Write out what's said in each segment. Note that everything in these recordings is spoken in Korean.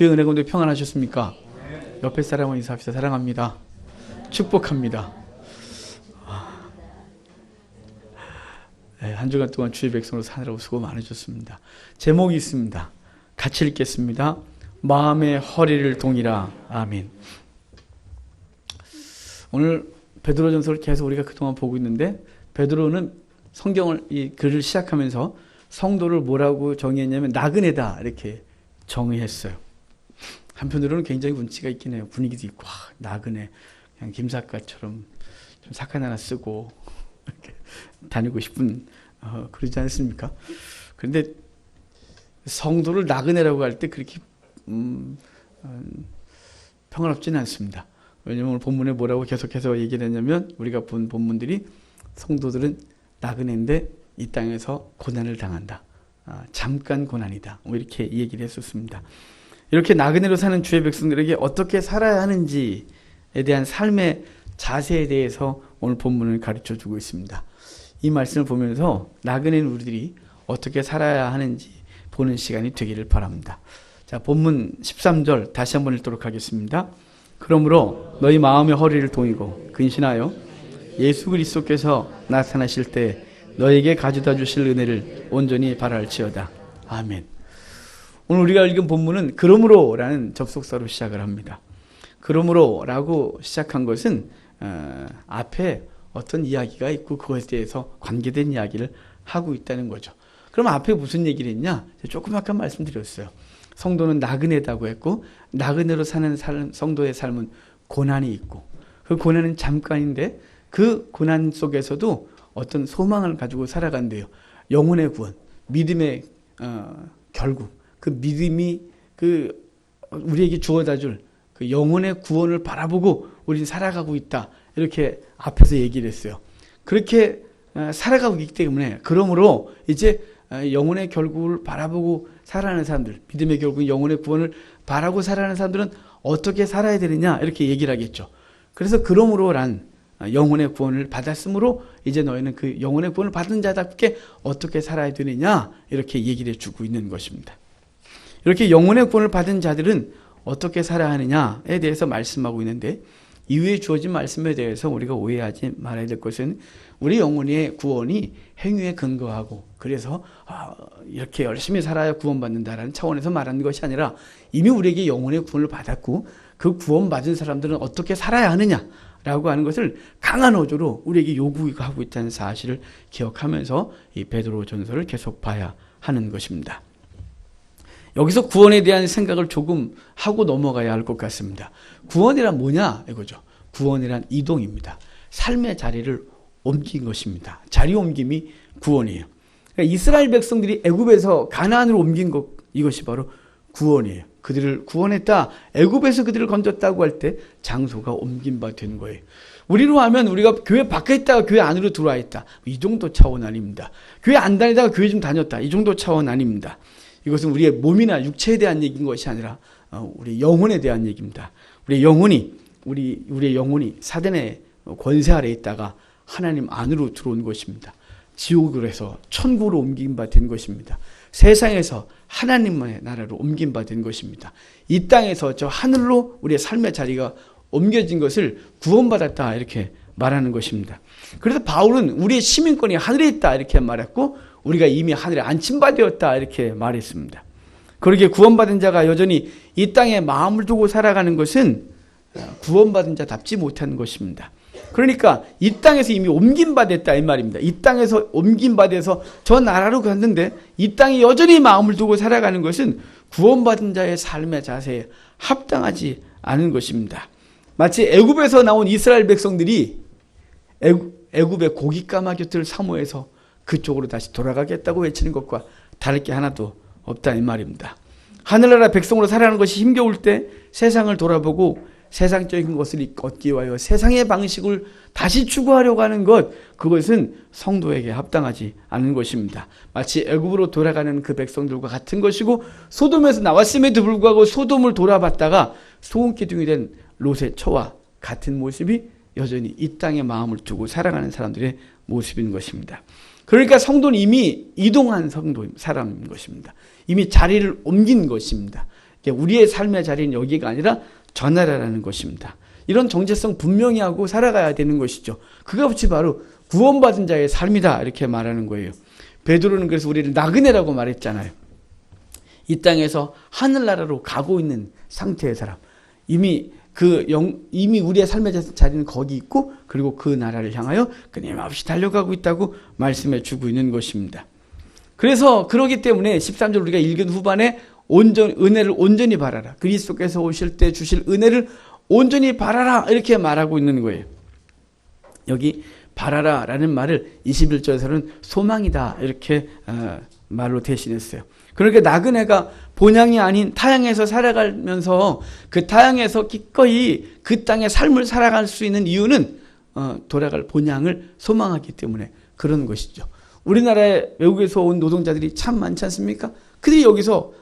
주의 은혜 가운데 평안하셨습니까? 옆에 사람을 인사합시다. 사랑합니다. 축복합니다. 네, 한 주간 동안 주의 백성으로 사느라고 수고 많으셨습니다. 제목이 있습니다. 같이 읽겠습니다. 마음의 허리를 동이라. 아멘. 오늘 베드로전서를 계속 우리가 그동안 보고 있는데, 베드로는 성경을 이 글을 시작하면서 성도를 뭐라고 정의했냐면 나그네다 이렇게 정의했어요. 한편으로는 굉장히 운치가 있긴 해요. 분위기도 있고, 나그네 그냥 김사과처럼 좀 사건 하나 쓰고 이렇게 다니고 싶은 그러지 않습니까? 그런데 성도를 나그네라고 할 때 그렇게 평안롭지는 않습니다. 왜냐하면 오늘 본문에 뭐라고 계속해서 얘기를 했냐면, 우리가 본 본문들이 성도들은 나그네인데 이 땅에서 고난을 당한다. 잠깐 고난이다. 이렇게 얘기를 했었습니다. 이렇게 나그네로 사는 주의 백성들에게 어떻게 살아야 하는지에 대한 삶의 자세에 대해서 오늘 본문을 가르쳐주고 있습니다. 이 말씀을 보면서 나그네인 우리들이 어떻게 살아야 하는지 보는 시간이 되기를 바랍니다. 자, 본문 13절 다시 한번 읽도록 하겠습니다. 그러므로 너희 마음의 허리를 동이고 근신하여 예수 그리스도께서 나타나실 때 너에게 가져다 주실 은혜를 온전히 바랄지어다. 아멘. 오늘 우리가 읽은 본문은 그러므로라는 접속사로 시작을 합니다. 그러므로라고 시작한 것은 앞에 어떤 이야기가 있고 그것에 대해서 관계된 이야기를 하고 있다는 거죠. 그럼 앞에 무슨 얘기를 했냐? 조금 아까 말씀드렸어요. 성도는 나그네다고 했고, 나그네로 사는 성도의 삶은 고난이 있고, 그 고난은 잠깐인데 그 고난 속에서도 어떤 소망을 가지고 살아간대요. 영혼의 구원, 믿음의 결국 그 믿음이 우리에게 주어다 줄 그 영혼의 구원을 바라보고 우리는 살아가고 있다. 이렇게 앞에서 얘기를 했어요. 그렇게 살아가고 있기 때문에, 그러므로 이제 영혼의 결국을 바라보고 살아가는 사람들, 믿음의 결국 영혼의 구원을 바라고 살아가는 사람들은 어떻게 살아야 되느냐 이렇게 얘기를 하겠죠. 그래서 그러므로란 영혼의 구원을 받았으므로 이제 너희는 그 영혼의 구원을 받은 자답게 어떻게 살아야 되느냐 이렇게 얘기를 해주고 있는 것입니다. 이렇게 영혼의 구원을 받은 자들은 어떻게 살아야 하느냐에 대해서 말씀하고 있는데, 이후에 주어진 말씀에 대해서 우리가 오해하지 말아야 될 것은, 우리 영혼의 구원이 행위에 근거하고 그래서 이렇게 열심히 살아야 구원받는다라는 차원에서 말하는 것이 아니라, 이미 우리에게 영혼의 구원을 받았고 그 구원받은 사람들은 어떻게 살아야 하느냐라고 하는 것을 강한 어조로 우리에게 요구하고 있다는 사실을 기억하면서 이 베드로 전서를 계속 봐야 하는 것입니다. 여기서 구원에 대한 생각을 조금 하고 넘어가야 할 것 같습니다. 구원이란 뭐냐 이거죠. 구원이란 이동입니다. 삶의 자리를 옮긴 것입니다. 자리 옮김이 구원이에요. 그러니까 이스라엘 백성들이 애굽에서 가나안으로 옮긴 것, 이것이 바로 구원이에요. 그들을 구원했다, 애굽에서 그들을 건졌다고 할 때 장소가 옮긴 바 된 거예요. 우리로 하면 우리가 교회 밖에 있다가 교회 안으로 들어와 있다, 이 정도 차원 아닙니다. 교회 안 다니다가 교회 좀 다녔다, 이 정도 차원 아닙니다. 이것은 우리의 몸이나 육체에 대한 얘기인 것이 아니라 우리 영혼에 대한 얘기입니다. 우리의 영혼이 사단의 권세 아래에 있다가 하나님 안으로 들어온 것입니다. 지옥에서 천국으로 옮긴 바 된 것입니다. 세상에서 하나님의 나라로 옮긴 바 된 것입니다. 이 땅에서 저 하늘로 우리의 삶의 자리가 옮겨진 것을 구원받았다 이렇게 말하는 것입니다. 그래서 바울은 우리의 시민권이 하늘에 있다 이렇게 말했고, 우리가 이미 하늘에 안침받았다 이렇게 말했습니다. 그렇게 구원받은 자가 여전히 이 땅에 마음을 두고 살아가는 것은 구원받은 자답지 못한 것입니다. 그러니까 이 땅에서 이미 옮김받았다 이 말입니다. 이 땅에서 옮김받아서 저 나라로 갔는데 이 땅에 여전히 마음을 두고 살아가는 것은 구원받은 자의 삶의 자세에 합당하지 않은 것입니다. 마치 애굽에서 나온 이스라엘 백성들이 애굽의 고깃가마 곁을 사모해서 그쪽으로 다시 돌아가겠다고 외치는 것과 다를 게 하나도 없다 이 말입니다. 하늘나라 백성으로 살아가는 것이 힘겨울 때 세상을 돌아보고 세상적인 것을 얻기 위하여 세상의 방식을 다시 추구하려고 하는 것, 그것은 성도에게 합당하지 않은 것입니다. 마치 애굽으로 돌아가는 그 백성들과 같은 것이고, 소돔에서 나왔음에도 불구하고 소돔을 돌아봤다가 소금기둥이 된 롯의 처와 같은 모습이 여전히 이 땅에 마음을 두고 살아가는 사람들의 모습인 것입니다. 그러니까 성도는 이미 이동한 사람인 것입니다. 이미 자리를 옮긴 것입니다. 우리의 삶의 자리는 여기가 아니라 저 나라라는 것입니다. 이런 정체성 분명히 하고 살아가야 되는 것이죠. 그것이 바로 구원받은 자의 삶이다 이렇게 말하는 거예요. 베드로는 그래서 우리를 나그네라고 말했잖아요. 이 땅에서 하늘나라로 가고 있는 상태의 사람. 이미 우리의 삶의 자리는 거기 있고 그리고 그 나라를 향하여 끊임없이 달려가고 있다고 말씀해 주고 있는 것입니다. 그래서 그러기 때문에 13절 우리가 읽은 후반에 은혜를 온전히 바라라. 그리스도께서 오실 때 주실 은혜를 온전히 바라라 이렇게 말하고 있는 거예요. 여기 바라라 라는 말을 21절에서는 소망이다 이렇게 말로 대신했어요. 그러니까 나그네가 본향이 아닌 타향에서 살아가면서 그 타향에서 기꺼이 그 땅의 삶을 살아갈 수 있는 이유는 돌아갈 본향을 소망하기 때문에 그런 것이죠. 우리나라에 외국에서 온 노동자들이 참 많지 않습니까? 그들이 여기서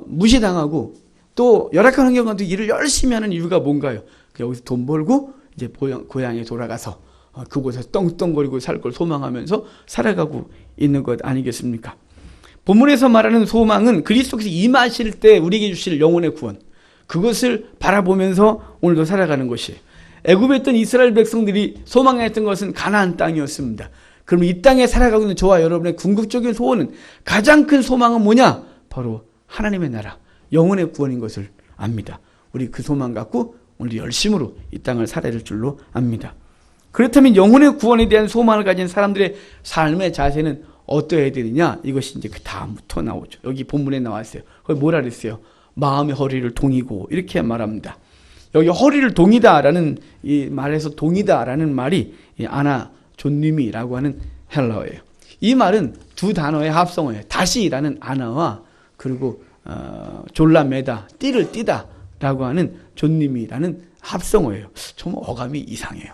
무시당하고 또 열악한 환경 가운데 일을 열심히 하는 이유가 뭔가요? 여기서 돈 벌고 이제 고향에 돌아가서 그곳에서 떵떵거리고 살 걸 소망하면서 살아가고 있는 것 아니겠습니까? 본문에서 말하는 소망은 그리스도께서 임하실 때 우리에게 주실 영혼의 구원, 그것을 바라보면서 오늘도 살아가는 것이에요. 애굽에 있던 이스라엘 백성들이 소망했던 것은 가나안 땅이었습니다. 그럼 이 땅에 살아가고 있는 저와 여러분의 궁극적인 소원은, 가장 큰 소망은 뭐냐? 바로 하나님의 나라, 영혼의 구원인 것을 압니다. 우리 그 소망 갖고 오늘 열심으로 이 땅을 살아야 될 줄로 압니다. 그렇다면 영혼의 구원에 대한 소망을 가진 사람들의 삶의 자세는 어떠해야 되느냐? 이것이 이제 그 다음부터 나오죠. 여기 본문에 나왔어요. 거기 뭐라 그랬어요? 마음의 허리를 동이고 이렇게 말합니다. 여기 허리를 동이다라는 이 말에서 동이다라는 말이 아나존님이라고 하는 헬라어예요. 이 말은 두 단어의 합성어예요. 다시라는 아나와 그리고 졸라매다, 띠를 띠다라고 하는 존님이라는 합성어예요. 좀 어감이 이상해요.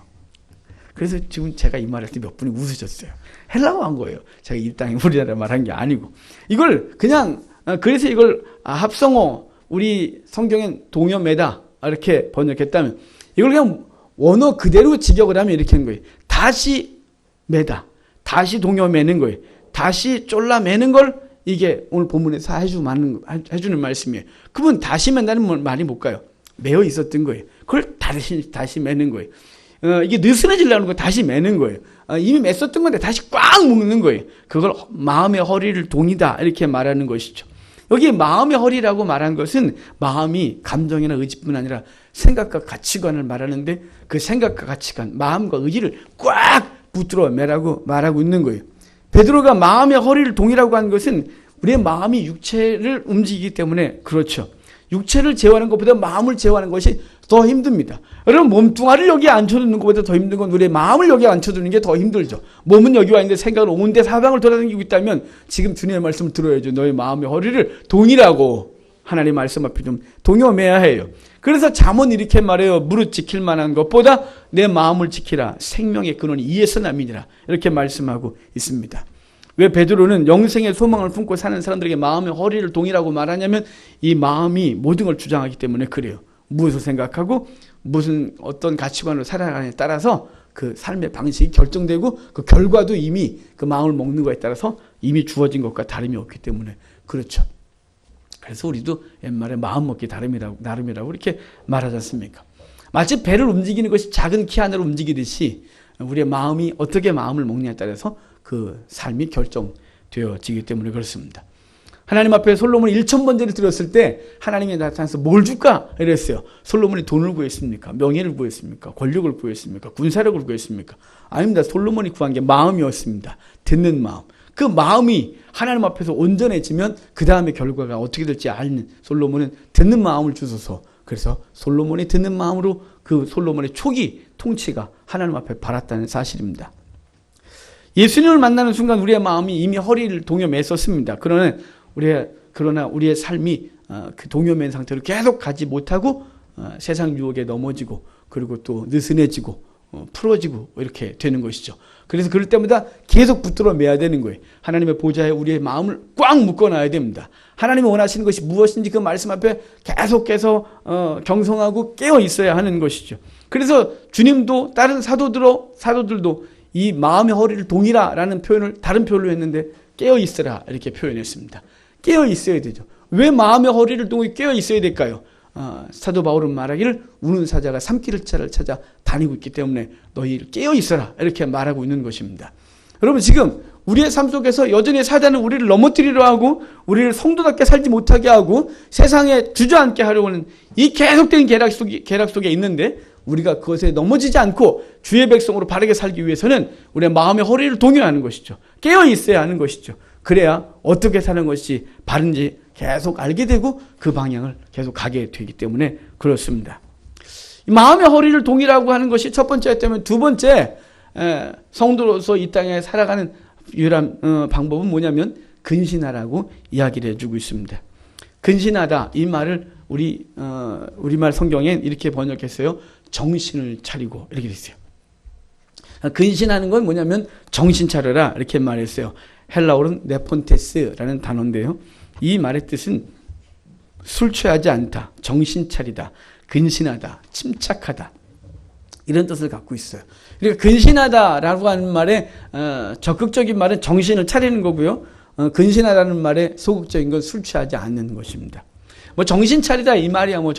그래서 지금 제가 이 말할 때 몇 분이 웃으셨어요. 헬라어 한 거예요. 제가 이 땅에 우리나라 말한 게 아니고. 이걸 그냥, 그래서 이걸 합성어, 우리 성경엔 동여매다 이렇게 번역했다면, 이걸 그냥 원어 그대로 직역을 하면 이렇게 하는 거예요. 다시 매다, 다시 동여매는 거예요. 다시 쫄라매는 걸 이게 오늘 본문에서 해주는 말씀이에요. 그분 다시 맨다는 말이 뭘까요? 매어 있었던 거예요. 그걸 다시 매는 거예요. 이게 느슨해지려는 거 다시 매는 거예요. 이미 맸었던 건데 다시 꽉 묶는 거예요. 그걸 마음의 허리를 동이다 이렇게 말하는 것이죠. 여기 마음의 허리라고 말한 것은 마음이 감정이나 의지뿐 아니라 생각과 가치관을 말하는데, 그 생각과 가치관, 마음과 의지를 꽉 붙들어 매라고 말하고 있는 거예요. 베드로가 마음의 허리를 동이라고 한 것은 우리의 마음이 육체를 움직이기 때문에 그렇죠. 육체를 제어하는 것보다 마음을 제어하는 것이 더 힘듭니다. 여러분, 몸뚱아리를 여기 앉혀두는 것보다 더 힘든 건 우리의 마음을 여기 앉혀두는 게 더 힘들죠. 몸은 여기 와 있는데 생각은 온데 사방을 돌아다니고 있다면 지금 주님의 말씀을 들어야죠. 너의 마음의 허리를 동이라고 하나님 말씀 앞에 좀 동여매야 해요. 그래서 잠언 이렇게 말해요. 무릇 지킬 만한 것보다 내 마음을 지키라. 생명의 근원이 이에서 남이니라. 이렇게 말씀하고 있습니다. 왜 베드로는 영생의 소망을 품고 사는 사람들에게 마음의 허리를 동이라고 말하냐면, 이 마음이 모든 걸 주장하기 때문에 그래요. 무엇을 생각하고 무슨 어떤 가치관으로 살아가느냐에 따라서 그 삶의 방식이 결정되고 그 결과도 이미 그 마음을 먹는 것에 따라서 이미 주어진 것과 다름이 없기 때문에 그렇죠. 그래서 우리도 옛말에 마음 먹기 나름이라고 이렇게 말하지 않습니까? 마치 배를 움직이는 것이 작은 키 하나로 움직이듯이 우리의 마음이 어떻게 마음을 먹느냐에 따라서 그 삶이 결정되어지기 때문에 그렇습니다. 하나님 앞에 솔로몬이 1,000번제를 드렸을 때 하나님이 나타나서 뭘 줄까? 이랬어요. 솔로몬이 돈을 구했습니까? 명예를 구했습니까? 권력을 구했습니까? 군사력을 구했습니까? 아닙니다. 솔로몬이 구한 게 마음이었습니다. 듣는 마음. 그 마음이 하나님 앞에서 온전해지면 그 다음에 결과가 어떻게 될지 아는 솔로몬은 듣는 마음을 주소서. 그래서 솔로몬이 듣는 마음으로 그 솔로몬의 초기 통치가 하나님 앞에 바랐다는 사실입니다. 예수님을 만나는 순간 우리의 마음이 이미 허리를 동여맸었습니다. 그러나 우리의 삶이 그 동여맨 상태로 계속 가지 못하고 세상 유혹에 넘어지고 그리고 또 느슨해지고 풀어지고 이렇게 되는 것이죠. 그래서 그럴 때마다 계속 붙들어 매야 되는 거예요. 하나님의 보좌에 우리의 마음을 꽉 묶어놔야 됩니다. 하나님이 원하시는 것이 무엇인지 그 말씀 앞에 계속해서 경성하고 깨어 있어야 하는 것이죠. 그래서 주님도 다른 사도들도 이 마음의 허리를 동이라라는 표현을 다른 표현로 했는데 깨어 있으라 이렇게 표현했습니다. 깨어 있어야 되죠. 왜 마음의 허리를 동이고 깨어 있어야 될까요? 사도 바울은 말하기를 우는 사자가 삼키를 자를 찾아 다니고 있기 때문에 너희를 깨어 있어라 이렇게 말하고 있는 것입니다. 여러분 지금 우리의 삶 속에서 여전히 사단은 우리를 넘어뜨리려 하고 우리를 성도답게 살지 못하게 하고 세상에 주저앉게 하려고 하는 이 계속된 계략 속에 있는데 우리가 그것에 넘어지지 않고 주의 백성으로 바르게 살기 위해서는 우리의 마음의 허리를 동요하는 것이죠. 깨어 있어야 하는 것이죠. 그래야 어떻게 사는 것이 바른지 계속 알게 되고 그 방향을 계속 가게 되기 때문에 그렇습니다. 마음의 허리를 동이라고 하는 것이 첫 번째였다면 두 번째 성도로서 이 땅에 살아가는 유일한 방법은 뭐냐면 근신하라고 이야기를 해주고 있습니다. 근신하다 이 말을 우리말 성경엔 이렇게 번역했어요. 정신을 차리고 이렇게 돼 있어요. 근신하는 건 뭐냐면 정신 차려라 이렇게 말했어요. 헬라어로는 네폰테스라는 단어인데요. 이 말의 뜻은 술 취하지 않다, 정신 차리다, 근신하다, 침착하다 이런 뜻을 갖고 있어요. 그러니까 근신하다라고 하는 말의 적극적인 말은 정신을 차리는 거고요. 근신하다는 말의 소극적인 건 술 취하지 않는 것입니다. 뭐 정신 차리다 이 말이야 뭐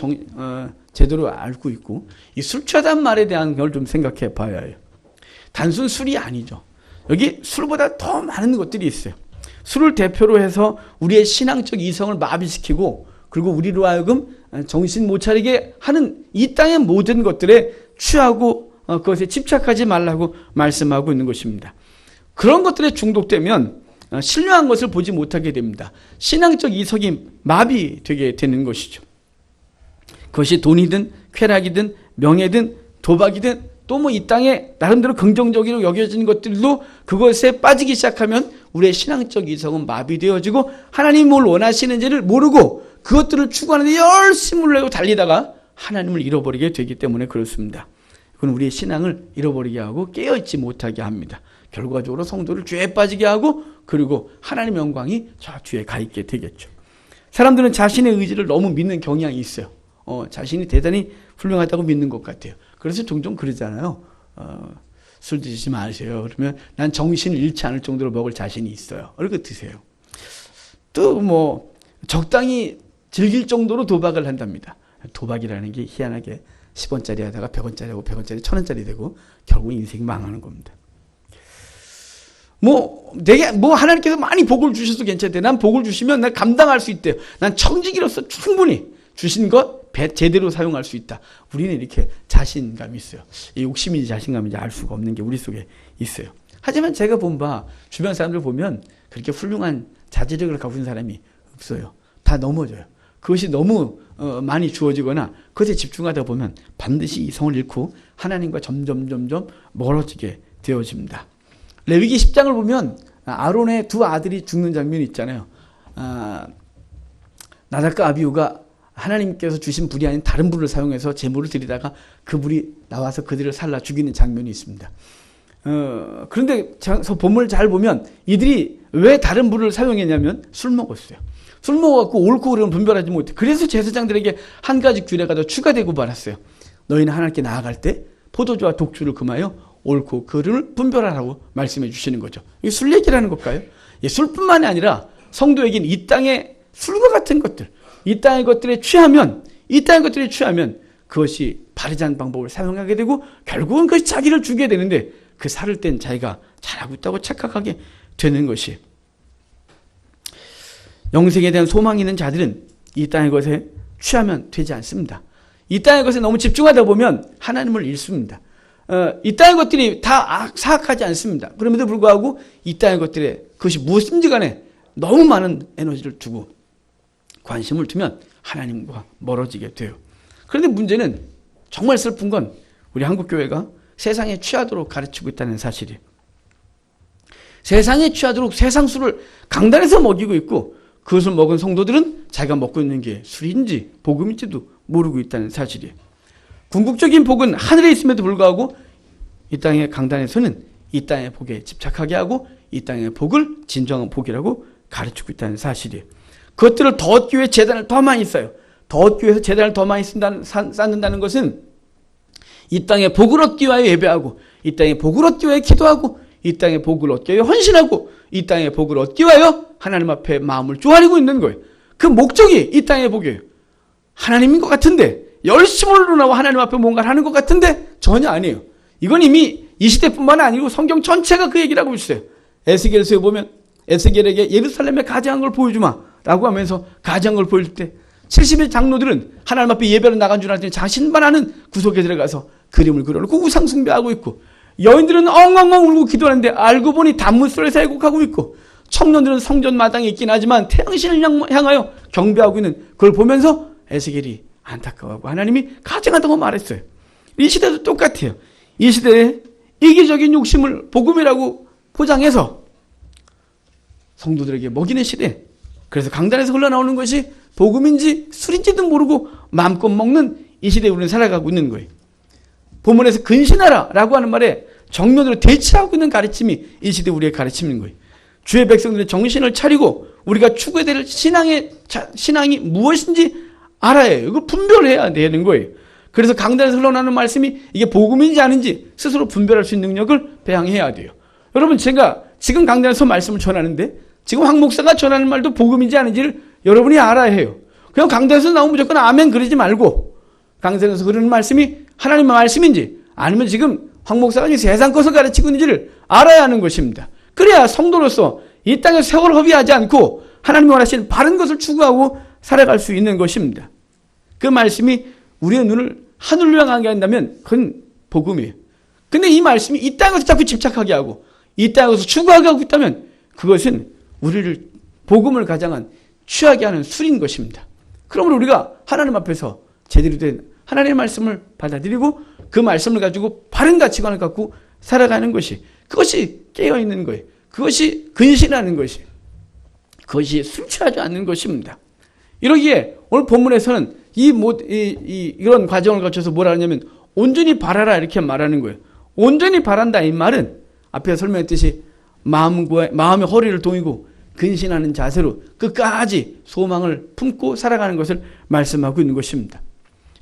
제대로 알고 있고 이 술 취하다는 말에 대한 걸 좀 생각해 봐야 해요. 단순 술이 아니죠. 여기 술보다 더 많은 것들이 있어요. 술을 대표로 해서 우리의 신앙적 이성을 마비시키고 그리고 우리로 하여금 정신 못 차리게 하는 이 땅의 모든 것들에 취하고 그것에 집착하지 말라고 말씀하고 있는 것입니다. 그런 것들에 중독되면 신령한 것을 보지 못하게 됩니다. 신앙적 이성이 마비되게 되는 것이죠. 그것이 돈이든 쾌락이든 명예든 도박이든 또 뭐 이 땅에 나름대로 긍정적으로 여겨지는 것들도 그것에 빠지기 시작하면 우리의 신앙적 이성은 마비되어지고 하나님이 뭘 원하시는지를 모르고 그것들을 추구하는데 열심을 내고 달리다가 하나님을 잃어버리게 되기 때문에 그렇습니다. 그건 우리의 신앙을 잃어버리게 하고 깨어있지 못하게 합니다. 결과적으로 성도를 죄에 빠지게 하고 그리고 하나님의 영광이 저 뒤에 가 있게 되겠죠. 사람들은 자신의 의지를 너무 믿는 경향이 있어요. 자신이 대단히 훌륭하다고 믿는 것 같아요. 그래서 종종 그러잖아요. 술 드시지 마세요. 그러면 난 정신을 잃지 않을 정도로 먹을 자신이 있어요. 이렇게 드세요. 또 뭐 적당히 즐길 정도로 도박을 한답니다. 도박이라는 게 희한하게 10원짜리 하다가 100원짜리 하고 100원짜리 1000원짜리 되고 결국 인생이 망하는 겁니다. 내게 하나님께서 많이 복을 주셔서 괜찮대. 난 복을 주시면 난 감당할 수 있대요. 난 청지기로서 충분히 주신 것 제대로 사용할 수 있다. 우리는 이렇게 자신감이 있어요. 이 욕심인지 자신감인지 알 수가 없는 게 우리 속에 있어요. 하지만 제가 본 바 주변 사람들 보면 그렇게 훌륭한 자제력을 갖고 있는 사람이 없어요. 다 넘어져요. 그것이 너무 많이 주어지거나 그것에 집중하다 보면 반드시 이성을 잃고 하나님과 점점 멀어지게 되어집니다. 레위기 10장을 보면 아론의 두 아들이 죽는 장면이 있잖아요. 나답과 아비후가 하나님께서 주신 불이 아닌 다른 불을 사용해서 제물을 드리다가 그 불이 나와서 그들을 살라 죽이는 장면이 있습니다. 그런데 본문을 잘 보면 이들이 왜 다른 불을 사용했냐면 술 먹었어요. 술 먹어갖고 옳고 그름을 분별하지 못해. 그래서 제사장들에게 한 가지 규례가 더 추가되고 말았어요. 너희는 하나님께 나아갈 때 포도주와 독주를 금하여 옳고 그름을 분별하라고 말씀해 주시는 거죠. 이게 술 얘기라는 걸까요? 술뿐만이 아니라 성도에게는 이 땅의 술과 같은 것들, 이 땅의 것들에 취하면 그것이 바르지 않은 방법을 사용하게 되고 결국은 그것이 자기를 죽게 되는데 그 살을 땐 자기가 잘하고 있다고 착각하게 되는 것이. 영생에 대한 소망이 있는 자들은 이 땅의 것에 취하면 되지 않습니다. 이 땅의 것에 너무 집중하다 보면 하나님을 잃습니다. 이 땅의 것들이 다 사악하지 않습니다. 그럼에도 불구하고 이 땅의 것들에 그것이 무엇인지 간에 너무 많은 에너지를 두고 관심을 두면 하나님과 멀어지게 돼요. 그런데 문제는 정말 슬픈 건 우리 한국교회가 세상에 취하도록 가르치고 있다는 사실이에요. 세상에 취하도록 세상 술을 강단에서 먹이고 있고 그것을 먹은 성도들은 자기가 먹고 있는 게 술인지 복음인지도 모르고 있다는 사실이에요. 궁극적인 복은 하늘에 있음에도 불구하고 이 땅의 강단에서는 이 땅의 복에 집착하게 하고 이 땅의 복을 진정한 복이라고 가르치고 있다는 사실이에요. 그것들을 더 얻기 위해 재단을 더 많이 써요. 더 얻기 위해서 재단을 더 많이 쌓는다는 것은 이 땅의 복을 얻기 위하여 예배하고 이 땅의 복을 얻기 위하여 기도하고 이 땅의 복을 얻기 위하여 헌신하고 이 땅의 복을 얻기 위하여 하나님 앞에 마음을 조아리고 있는 거예요. 그 목적이 이 땅의 복이에요. 하나님인 것 같은데, 열심으로 나와 하나님 앞에 뭔가를 하는 것 같은데 전혀 아니에요. 이건 이미 이 시대뿐만 아니고 성경 전체가 그 얘기를 하고 있어요. 에스겔서에 보면 에스겔에게 예루살렘의 가장한 걸 보여주마 라고 하면서 가장한 걸 보여줄 때 70의 장로들은 하나님 앞에 예배로 나간 줄 알았더니 자신만 아는 구석에 들어가서 그림을 그려놓고 우상 숭배하고 있고, 여인들은 엉엉엉 울고 기도하는데 알고 보니 단무술에서 애곡하고 있고, 청년들은 성전 마당에 있긴 하지만 태양신을 향하여 경배하고 있는 그걸 보면서 에스겔이 안타까워하고 하나님이 가증하다고 말했어요. 이 시대도 똑같아요. 이 시대에 이기적인 욕심을 복음이라고 포장해서 성도들에게 먹이는 시대, 그래서 강단에서 흘러나오는 것이 복음인지 술인지도 모르고 마음껏 먹는 이 시대에 우리는 살아가고 있는 거예요. 본문에서 근신하라 라고 하는 말에 정면으로 대치하고 있는 가르침이 이 시대 우리의 가르침인 거예요. 주의 백성들의 정신을 차리고 우리가 추구해야 될 신앙이 무엇인지 알아야 해요. 이걸 분별해야 되는 거예요. 그래서 강단에서 흘러나오는 말씀이 이게 복음인지 아닌지 스스로 분별할 수 있는 능력을 배양해야 돼요. 여러분, 제가 지금 강단에서 말씀을 전하는데 지금 황 목사가 전하는 말도 복음인지 아닌지를 여러분이 알아야 해요. 그냥 강단에서 나오면 무조건 아멘 그러지 말고, 강단에서 흐르는 말씀이 하나님의 말씀인지 아니면 지금 황 목사가 세상 것을 가르치고 있는지를 알아야 하는 것입니다. 그래야 성도로서 이 땅에 세월 허비하지 않고 하나님이 원하시는 바른 것을 추구하고 살아갈 수 있는 것입니다. 그 말씀이 우리의 눈을 하늘로 향하게 한다면 그건 복음이에요. 근데 이 말씀이 이 땅에서 자꾸 집착하게 하고 이 땅에서 추구하게 하고 있다면 그것은 우리를 복음을 가장한 취하게 하는 술인 것입니다. 그러므로 우리가 하나님 앞에서 제대로 된 하나님의 말씀을 받아들이고 그 말씀을 가지고 바른 가치관을 갖고 살아가는 것이, 그것이 깨어있는 거예요. 그것이 근신하는 것이, 그것이 술 취하지 않는 것입니다. 이러기에 오늘 본문에서는 이런 과정을 거쳐서 뭐라 하냐면 온전히 바라라 이렇게 말하는 거예요. 온전히 바란다 이 말은 앞에 설명했듯이 마음의 허리를 동이고 근신하는 자세로 끝까지 소망을 품고 살아가는 것을 말씀하고 있는 것입니다.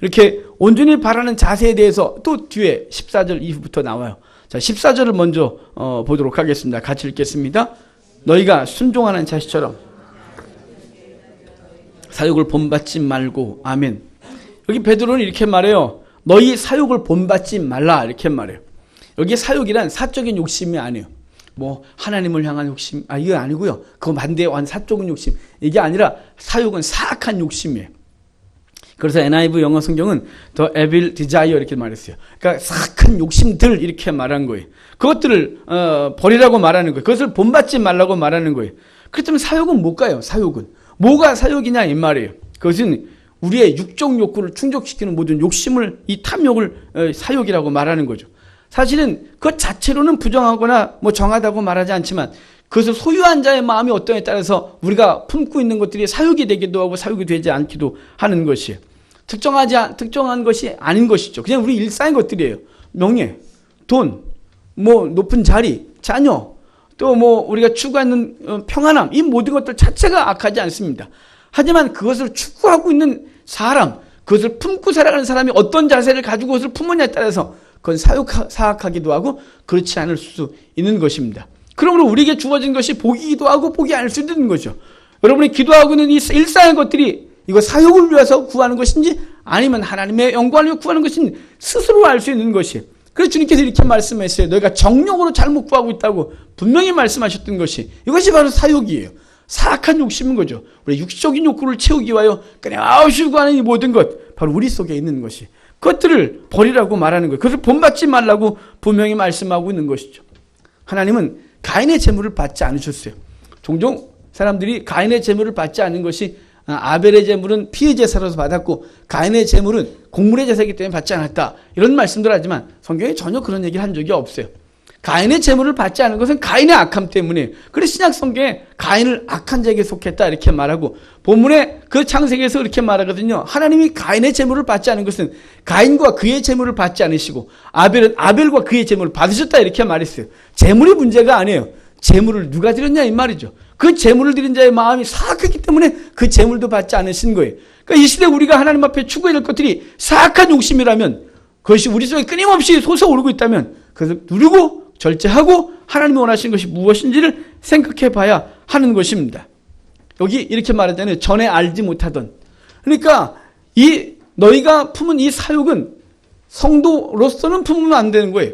이렇게 온전히 바라는 자세에 대해서 또 뒤에 14절 이후부터 나와요. 자, 14절을 먼저 보도록 하겠습니다. 같이 읽겠습니다. 너희가 순종하는 자식처럼 사욕을 본받지 말고. 아멘. 여기 베드로는 이렇게 말해요. 너희 사욕을 본받지 말라 이렇게 말해요. 여기 사욕이란 사적인 욕심이 아니에요. 뭐 하나님을 향한 욕심, 이거 아니고요. 그거 반대에 완 사적인 욕심, 이게 아니라 사욕은 사악한 욕심이에요. 그래서 NIV 영어 성경은 The Evil Desire 이렇게 말했어요. 그러니까 사악한 욕심들 이렇게 말한 거예요. 그것들을 버리라고 말하는 거예요. 그것을 본받지 말라고 말하는 거예요. 그렇다면 사욕은 뭘까요? 사욕은 뭐가 사욕이냐 이 말이에요. 그것은 우리의 육적 욕구를 충족시키는 모든 욕심을, 이 탐욕을 사욕이라고 말하는 거죠. 사실은 그 자체로는 부정하거나 뭐 정하다고 말하지 않지만 그것을 소유한 자의 마음이 어떠냐에 따라서 우리가 품고 있는 것들이 사욕이 되기도 하고 사욕이 되지 않기도 하는 것이에요. 특정한 것이 아닌 것이죠. 그냥 우리 일상의 것들이에요. 명예, 돈, 뭐 높은 자리, 자녀, 또 뭐 우리가 추구하는 평안함, 이 모든 것들 자체가 악하지 않습니다. 하지만 그것을 추구하고 있는 사람, 그것을 품고 살아가는 사람이 어떤 자세를 가지고 그것을 품느냐에 따라서 그건 사악하기도 하고 그렇지 않을 수 있는 것입니다. 그러므로 우리에게 주어진 것이 복이기도 하고 복이 아닐 수도 있는 거죠. 여러분이 기도하고 있는 이 일상의 것들이 이거 사욕을 위해서 구하는 것인지 아니면 하나님의 영광을 위해 구하는 것인지 스스로 알 수 있는 것이에요. 그래서 주님께서 이렇게 말씀했어요. 너희가 정욕으로 잘못 구하고 있다고 분명히 말씀하셨던 것이, 이것이 바로 사욕이에요. 사악한 욕심인 거죠. 우리 육적인 욕구를 채우기 위하여 끊임없이 구하는 이 모든 것, 바로 우리 속에 있는 것이, 그것들을 버리라고 말하는 거예요. 그것을 본받지 말라고 분명히 말씀하고 있는 것이죠. 하나님은 가인의 제물을 받지 않으셨어요. 종종 사람들이 가인의 제물을 받지 않는 것이 아벨의 제물은 피의 제사로서 받았고 가인의 제물은 곡물의 제사이기 때문에 받지 않았다, 이런 말씀들 하지만 성경에 전혀 그런 얘기를 한 적이 없어요. 가인의 제물을 받지 않은 것은 가인의 악함 때문에, 그래서 신약 성경에 가인을 악한 자에게 속했다 이렇게 말하고, 본문에 그 창세기에서 이렇게 말하거든요. 하나님이 가인의 제물을 받지 않은 것은 가인과 그의 제물을 받지 않으시고 아벨은 아벨과 그의 제물을 받으셨다 이렇게 말했어요. 제물이 문제가 아니에요. 제물을 누가 드렸냐 이 말이죠. 그 제물을 드린 자의 마음이 사악했기 때문에 그 제물도 받지 않으신 거예요. 그러니까 이 시대 우리가 하나님 앞에 추구해야 될 것들이 사악한 욕심이라면, 그것이 우리 속에 끊임없이 솟아오르고 있다면 그것을 누리고 절제하고 하나님이 원하시는 것이 무엇인지를 생각해 봐야 하는 것입니다. 여기 이렇게 말하잖아요. 전에 알지 못하던. 그러니까 너희가 품은 이 사욕은 성도로서는 품으면 안 되는 거예요.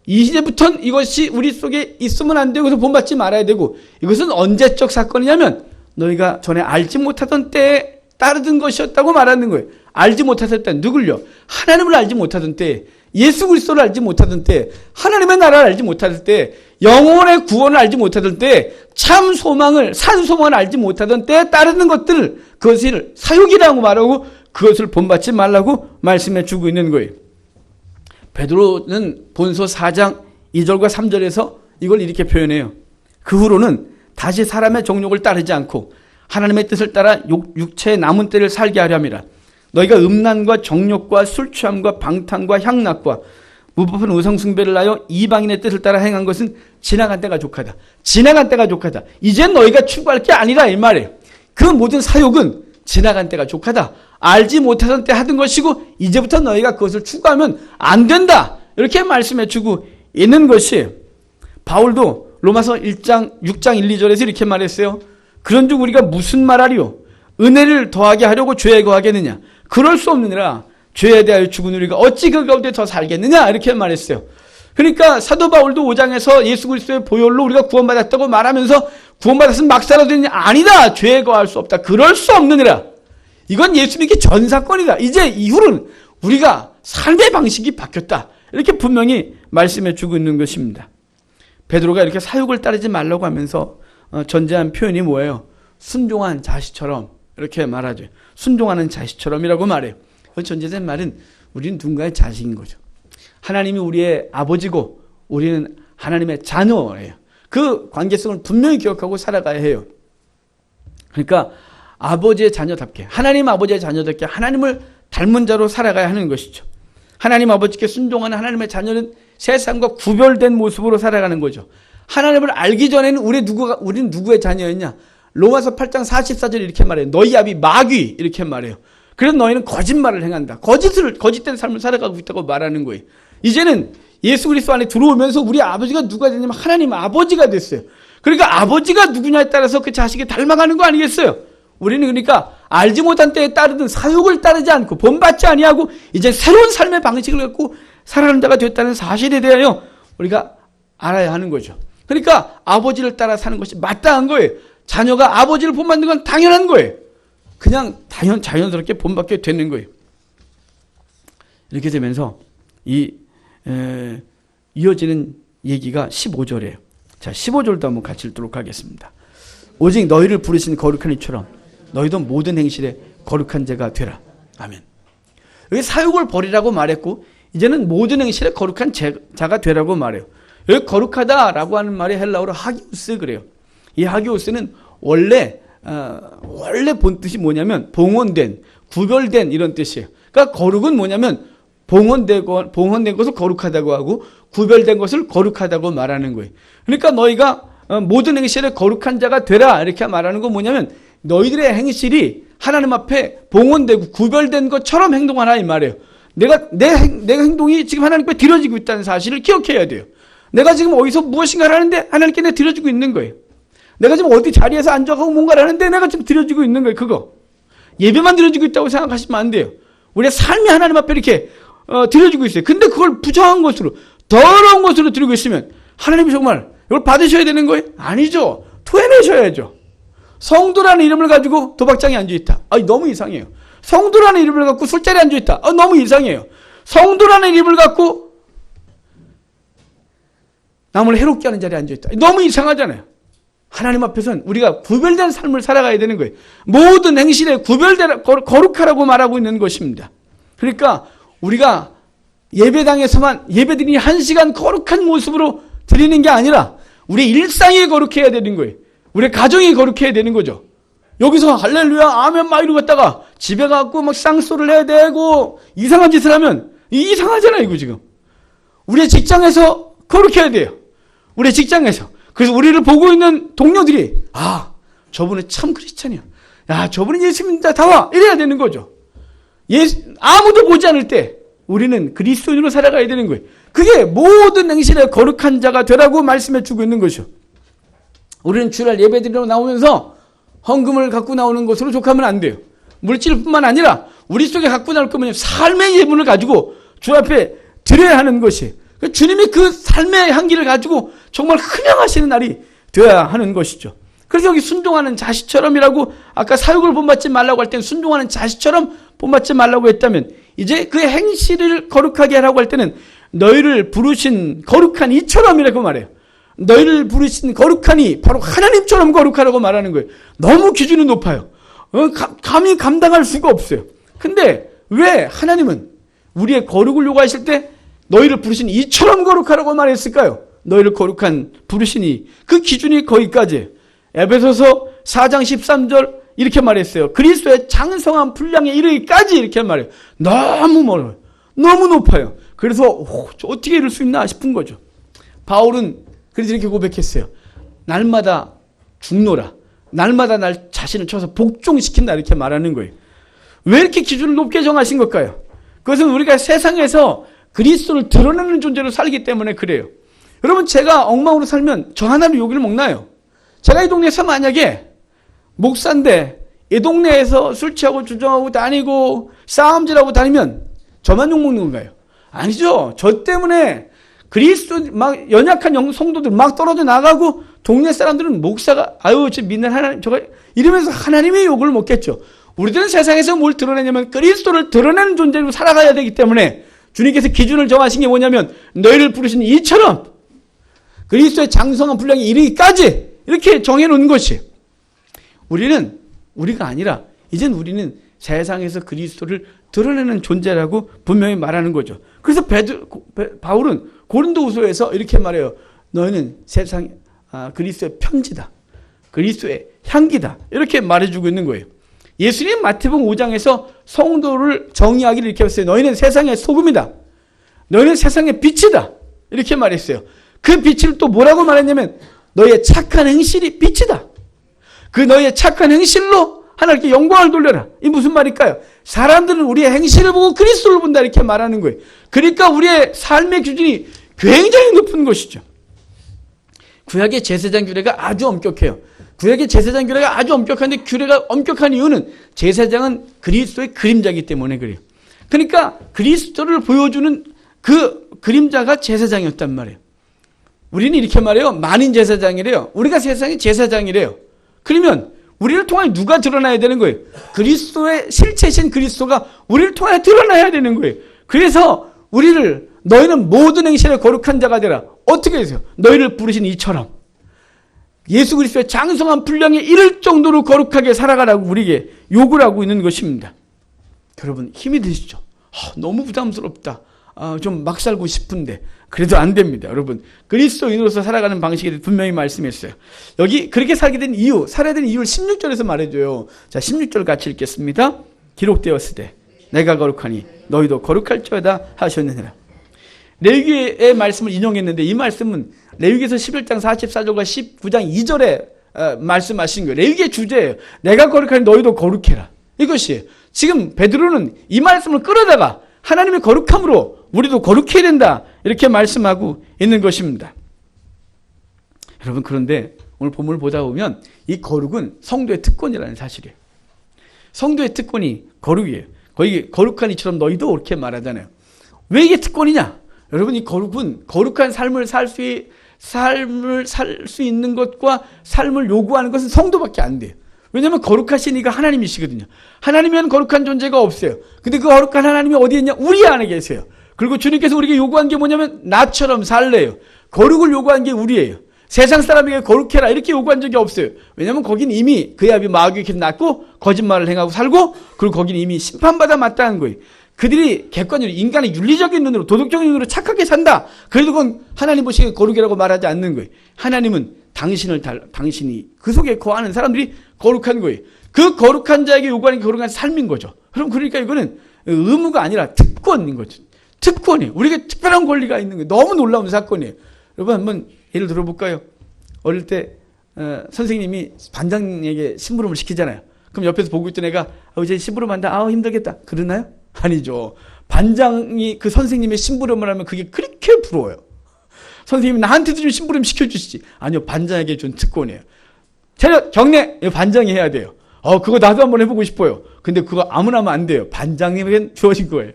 이제부터는 이것이 우리 속에 있으면 안 되고 본받지 말아야 되고, 이것은 언제적 사건이냐면 너희가 전에 알지 못하던 때에 따르던 것이었다고 말하는 거예요. 알지 못하던 때 누굴요? 하나님을 알지 못하던 때, 예수 그리스도를 알지 못하던 때, 하나님의 나라를 알지 못하던 때, 영혼의 구원을 알지 못하던 때, 참 소망을, 산 소망을 알지 못하던 때에 따르는 것들을, 그것을 사욕이라고 말하고 그것을 본받지 말라고 말씀해 주고 있는 거예요. 베드로는 본서 4장 2절과 3절에서 이걸 이렇게 표현해요. 그 후로는 다시 사람의 정욕을 따르지 않고 하나님의 뜻을 따라 육체의 남은 때를 살게 하려 함이라. 너희가 음란과 정욕과 술 취함과 방탕과 향락과 무법한 우상 숭배를 하여 이방인의 뜻을 따라 행한 것은 지나간 때가 족하다. 지나간 때가 족하다. 이젠 너희가 추구할 게 아니라 이 말이에요. 그 모든 사욕은 지나간 때가 족하다. 알지 못하던 때 하던 것이고 이제부터 너희가 그것을 추구하면 안 된다. 이렇게 말씀해 주고 있는 것이에요. 바울도 로마서 6장 1, 2절에서 이렇게 말했어요. 그런즉 우리가 무슨 말하리요? 은혜를 더하게 하려고 죄에 거하겠느냐? 그럴 수 없느니라. 죄에 대하여 죽은 우리가 어찌 그 가운데 더 살겠느냐? 이렇게 말했어요. 그러니까 사도 바울도 5장에서 예수 그리스도의 보혈로 우리가 구원받았다고 말하면서 구원받았으면 막 살아도 되느냐? 아니다. 죄에 거할 수 없다. 그럴 수 없느니라. 이건 예수 믿기 전 사건이다. 이제 이후로는 우리가 삶의 방식이 바뀌었다. 이렇게 분명히 말씀해 주고 있는 것입니다. 베드로가 이렇게 사욕을 따르지 말라고 하면서 전제한 표현이 뭐예요? 순종한 자식처럼 이렇게 말하죠. 순종하는 자식처럼이라고 말해요. 그 전제된 말은 우리는 누군가의 자식인 거죠. 하나님이 우리의 아버지고 우리는 하나님의 자녀예요. 그 관계성을 분명히 기억하고 살아가야 해요. 그러니까 아버지의 자녀답게, 하나님 아버지의 자녀답게 하나님을 닮은 자로 살아가야 하는 것이죠. 하나님 아버지께 순종하는 하나님의 자녀는 세상과 구별된 모습으로 살아가는 거죠. 하나님을 알기 전에는 우리는 누구의 자녀였냐? 로마서 8장 44절 이렇게 말해요. 너희 아비 마귀 이렇게 말해요. 그래서 너희는 거짓말을 행한다. 거짓된 삶을 살아가고 있다고 말하는 거예요. 이제는 예수 그리스도 안에 들어오면서 우리 아버지가 누가 됐냐면 하나님 아버지가 됐어요. 그러니까 아버지가 누구냐에 따라서 그 자식이 닮아가는 거 아니겠어요? 우리는 그러니까 알지 못한 때에 따르던 사욕을 따르지 않고 본받지 아니하고 이제 새로운 삶의 방식을 갖고 살아가는 자가 됐다는 사실에 대하여 우리가 알아야 하는 거죠. 그러니까 아버지를 따라 사는 것이 마땅한 거예요. 자녀가 아버지를 본받는 건 당연한 거예요. 그냥 자연스럽게 본받게 되는 거예요. 이렇게 되면서 이어지는 얘기가 15절이에요. 자, 15절도 한번 같이 읽도록 하겠습니다. 오직 너희를 부르신 거룩한 이처럼 너희도 모든 행실에 거룩한 자가 되라. 아멘. 여기 사욕을 버리라고 말했고 이제는 모든 행실에 거룩한 자가 되라고 말해요. 여기 거룩하다라고 하는 말이 헬라어로 하기오스 그래요. 이 하기오스는 원래 본 뜻이 뭐냐면 봉헌된, 구별된 이런 뜻이에요. 그러니까 거룩은 뭐냐면 봉헌된 것을 거룩하다고 하고 구별된 것을 거룩하다고 말하는 거예요. 그러니까 너희가 모든 행실에 거룩한 자가 되라 이렇게 말하는 건 뭐냐면 너희들의 행실이 하나님 앞에 봉헌되고 구별된 것처럼 행동하라 이 말이에요. 내 행동이 지금 하나님께 드려지고 있다는 사실을 기억해야 돼요. 내가 지금 어디서 무엇인가를 하는데 하나님께 내가 드려지고 있는 거예요. 내가 지금 어디 자리에서 앉아가고 뭔가를 하는데 내가 지금 드려지고 있는 거예요. 그거. 예배만 드려지고 있다고 생각하시면 안 돼요. 우리의 삶이 하나님 앞에 이렇게 드려지고 있어요. 근데 그걸 부정한 것으로 더러운 것으로 드리고 있으면 하나님이 정말 이걸 받으셔야 되는 거예요? 아니죠. 토해내셔야죠. 성도라는 이름을 가지고 도박장에 앉아있다. 너무 이상해요. 성도라는 이름을 갖고 술자리에 앉아있다. 너무 이상해요. 성도라는 이름을 갖고 남을 해롭게 하는 자리에 앉아있다. 너무 이상하잖아요. 하나님 앞에서는 우리가 구별된 삶을 살아가야 되는 거예요. 모든 행실에 구별되라, 거룩하라고 말하고 있는 것입니다. 그러니까 우리가 예배당에서만 예배드리니 1시간 거룩한 모습으로 드리는 게 아니라 우리 일상이 거룩해야 되는 거예요. 우리 가정이 거룩해야 되는 거죠. 여기서 할렐루야 아멘 막 이러고 갔다가 집에 가고 막 쌍소를 해야 되고 이상한 짓을 하면 이상하잖아요. 이거 지금 우리의 직장에서 거룩해야 돼요. 우리의 직장에서. 그래서 우리를 보고 있는 동료들이 저분은 참 크리스찬이야. 야 저분은 예수 믿는다 다 와 이래야 되는 거죠. 아무도 보지 않을 때 우리는 그리스도인으로 살아가야 되는 거예요. 그게 모든 행실에 거룩한 자가 되라고 말씀해 주고 있는 것이죠. 우리는 주일날 예배드리러 나오면서 헌금을 갖고 나오는 것으로 족하면 안 돼요. 물질뿐만 아니라 우리 속에 갖고 나올 거면 삶의 예분을 가지고 주 앞에 드려야 하는 것이, 주님이 그 삶의 향기를 가지고 정말 흠양하시는 날이 되어야 하는 것이죠. 그래서 여기 순종하는 자식처럼이라고, 아까 사육을 본받지 말라고 할 때는 순종하는 자식처럼 본받지 말라고 했다면, 이제 그 행실을 거룩하게 하라고 할 때는 너희를 부르신 거룩한 이처럼이라고 말해요. 너희를 부르신 거룩한 이, 바로 하나님처럼 거룩하라고 말하는 거예요. 너무 기준이 높아요. 감히 감당할 수가 없어요. 근데 왜 하나님은 우리의 거룩을 요구하실 때 너희를 부르신 이처럼 거룩하라고 말했을까요? 너희를 거룩한 부르시니, 그 기준이 거기까지예요. 에베소서 4장 13절 이렇게 말했어요. 그리스도의 장성한 분량에 이르기까지, 이렇게 말해요. 너무 멀어요. 너무 높아요. 그래서 어떻게 이럴 수 있나 싶은 거죠. 바울은 그래서 이렇게 고백했어요. 날마다 죽노라. 날마다 날 자신을 쳐서 복종시킨다, 이렇게 말하는 거예요. 왜 이렇게 기준을 높게 정하신 걸까요? 그것은 우리가 세상에서 그리스도를 드러내는 존재로 살기 때문에 그래요. 여러분, 제가 엉망으로 살면 저 하나로 욕을 먹나요? 제가 이 동네에서 만약에 목사인데 이 동네에서 술 취하고 주정하고 다니고 싸움질하고 다니면 저만 욕먹는 건가요? 아니죠. 저 때문에 그리스도 막 연약한 성도들 막 떨어져 나가고 동네 사람들은 목사가 아유 저 믿는 하나님 저가 이러면서 하나님의 욕을 먹겠죠. 우리들은 세상에서 뭘 드러내냐면 그리스도를 드러내는 존재로 살아가야 되기 때문에 주님께서 기준을 정하신 게 뭐냐면 너희를 부르신 이처럼 그리스도의 장성한 분량에 이르기까지 이렇게 정해놓은 것이, 우리가 아니라 이젠 우리는 세상에서 그리스도를 드러내는 존재라고 분명히 말하는 거죠. 그래서 바울은 고린도후서에서 이렇게 말해요. 너희는 그리스도의 편지다. 그리스도의 향기다. 이렇게 말해주고 있는 거예요. 예수님 마태복음 5장에서 성도를 정의하기를 이렇게 했어요. 너희는 세상의 소금이다. 너희는 세상의 빛이다. 이렇게 말했어요. 그 빛을 또 뭐라고 말했냐면 너희의 착한 행실이 빛이다. 그 너희의 착한 행실로 하나님께 영광을 돌려라. 이 무슨 말일까요? 사람들은 우리의 행실을 보고 그리스도를 본다, 이렇게 말하는 거예요. 그러니까 우리의 삶의 기준이 굉장히 높은 것이죠. 구약의 제사장 규례가 아주 엄격해요. 구약의 제사장 규례가 아주 엄격한데, 규례가 엄격한 이유는 제사장은 그리스도의 그림자이기 때문에 그래요. 그러니까 그리스도를 보여주는 그 그림자가 제사장이었단 말이에요. 우리는 이렇게 말해요. 만인 제사장이래요. 우리가 세상의 제사장이래요. 그러면 우리를 통해 누가 드러나야 되는 거예요? 그리스도의 실체신 그리스도가 우리를 통해 드러나야 되는 거예요. 그래서 우리를 너희는 모든 행실에 거룩한 자가 되라. 어떻게 해서요? 너희를 부르신 이처럼 예수 그리스도의 장성한 분량에 이를 정도로 거룩하게 살아가라고 우리에게 요구를 하고 있는 것입니다. 여러분 힘이 드시죠? 너무 부담스럽다. 좀 막 살고 싶은데 그래도 안 됩니다. 여러분 그리스도인으로서 살아가는 방식에 대해 분명히 말씀했어요. 여기 그렇게 살게 된 이유, 살아야 되는 이유를 16절에서 말해줘요. 자, 16절 같이 읽겠습니다. 기록되었으되 내가 거룩하니 너희도 거룩할지어다 하셨느니라. 레위기의 말씀을 인용했는데 이 말씀은 레위기에서 11장 44절과 19장 2절에 말씀하신 거예요. 레위기의 주제예요. 내가 거룩하니 너희도 거룩해라. 이것이 지금 베드로는 이 말씀을 끌어다가 하나님의 거룩함으로 우리도 거룩해야 된다, 이렇게 말씀하고 있는 것입니다. 여러분 그런데 오늘 본문을 보다 보면 이 거룩은 성도의 특권이라는 사실이에요. 성도의 특권이 거룩이에요. 거기 거룩한 이처럼 너희도 이렇게 말하잖아요. 왜 이게 특권이냐? 여러분 이 거룩은 거룩한 삶을 살 수 있는 것과 삶을 요구하는 것은 성도밖에 안 돼요. 왜냐하면 거룩하신 이가 하나님이시거든요. 하나님이면 거룩한 존재가 없어요. 근데 그 거룩한 하나님이 어디에 있냐? 우리 안에 계세요. 그리고 주님께서 우리에게 요구한 게 뭐냐면 나처럼 살래요. 거룩을 요구한 게 우리예요. 세상 사람에게 거룩해라 이렇게 요구한 적이 없어요. 왜냐하면 거긴 이미 그의 아비 마귀에게 낳고 거짓말을 행하고 살고, 그리고 거긴 이미 심판받아 마땅한 거예요. 그들이 객관적으로 인간의 윤리적인 눈으로 도덕적인 눈으로 착하게 산다. 그래도 그건 하나님 보시기에 거룩이라고 말하지 않는 거예요. 하나님은 당신이 그 속에 거하는 사람들이 거룩한 거예요. 그 거룩한 자에게 요구하는 게 거룩한 삶인 거죠. 그럼 그러니까 이거는 의무가 아니라 특권인 거죠. 특권이에요. 우리에게 특별한 권리가 있는 거예요. 너무 놀라운 사건이에요. 여러분 한번 예를 들어볼까요? 어릴 때 선생님이 반장에게 심부름을 시키잖아요. 그럼 옆에서 보고 있던 애가 이제 심부름 한다. 힘들겠다. 그러나요? 아니죠. 반장이 그 선생님의 심부름을 하면 그게 그렇게 부러워요. 선생님이 나한테도 좀 심부름 시켜주시지. 아니요, 반장에게 준 특권이에요. 차렷 경례, 반장이 해야 돼요. 그거 나도 한번 해보고 싶어요. 근데 그거 아무나 하면 안 돼요. 반장님에게 주어진 거예요.